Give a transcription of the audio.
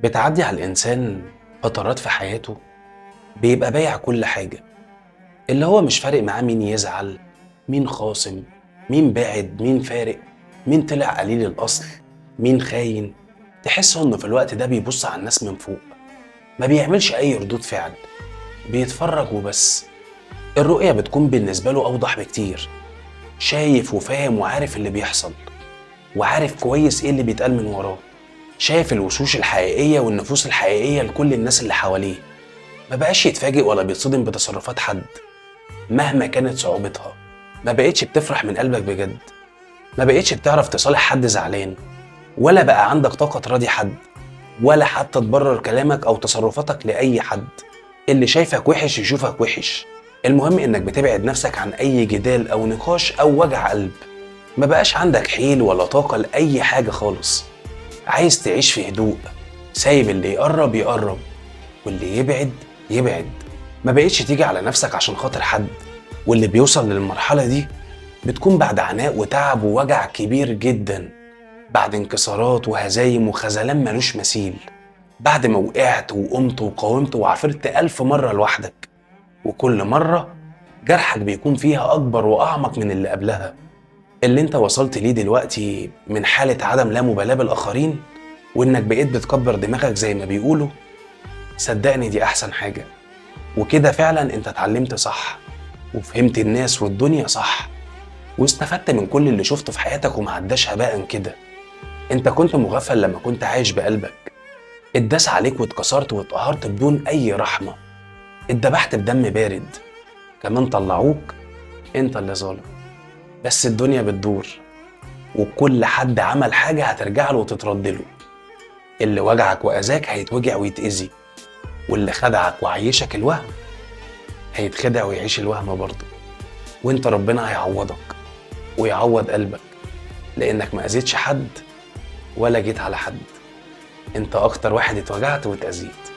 بتعدي على الإنسان فترات في حياته بيبقى بايع كل حاجة، اللي هو مش فارق معاه مين يزعل، مين خاصم، مين باعد، مين فارق، مين طلع قليل الأصل، مين خاين. تحس إنه في الوقت ده بيبص على الناس من فوق، ما بيعملش أي ردود فعل، بيتفرج وبس. الرؤية بتكون بالنسبة له أوضح بكتير، شايف وفاهم وعارف اللي بيحصل، وعارف كويس إيه اللي بيتقال من وراه. شايف الوشوش الحقيقية والنفوس الحقيقية لكل الناس اللي حواليه. ما بقاش يتفاجئ ولا بيتصدم بتصرفات حد مهما كانت صعوبتها. ما بقتش بتفرح من قلبك بجد، ما بقتش بتعرف تصالح حد زعلان، ولا بقى عندك طاقة تراضي حد، ولا حتى تبرر كلامك أو تصرفاتك لأي حد. اللي شايفك وحش يشوفك وحش. المهم إنك بتبعد نفسك عن أي جدال أو نقاش أو وجع قلب. ما بقاش عندك حيل ولا طاقة لأي حاجة خالص. عايز تعيش في هدوء، سايب اللي يقرب يقرب واللي يبعد يبعد. ما بقتش تيجي على نفسك عشان خاطر حد. واللي بيوصل للمرحلة دي بتكون بعد عناء وتعب ووجع كبير جدا، بعد انكسارات وهزايم وخذلان ملوش مثيل، بعد ما وقعت وقمت وقاومت وعافرت 1000 مرة لوحدك، وكل مرة جرحك بيكون فيها أكبر وأعمق من اللي قبلها. اللي انت وصلت ليه دلوقتي من حالة عدم لا مبالاة بالآخرين، وإنك بقيت بتكبر دماغك زي ما بيقولوا، صدقني دي أحسن حاجة. وكده فعلا انت اتعلمت صح، وفهمت الناس والدنيا صح، واستفدت من كل اللي شفته في حياتك وما عداش هباء كده. انت كنت مغفل لما كنت عايش بقلبك، اتداس عليك واتكسرت واتقهرت بدون اي رحمة، اتدبحت بدم بارد، كمان طلعوك انت اللي ظالم. بس الدنيا بتدور، وكل حد عمل حاجة هترجع له وتترد له. اللي وجعك وأذاك هيتوجع ويتأذي، واللي خدعك وعيشك الوهم هيتخدع ويعيش الوهم برضه. وانت ربنا هيعوضك ويعوض قلبك، لانك ما اذيتش حد ولا جيت على حد. انت اكتر واحد اتوجعت واتأذيت.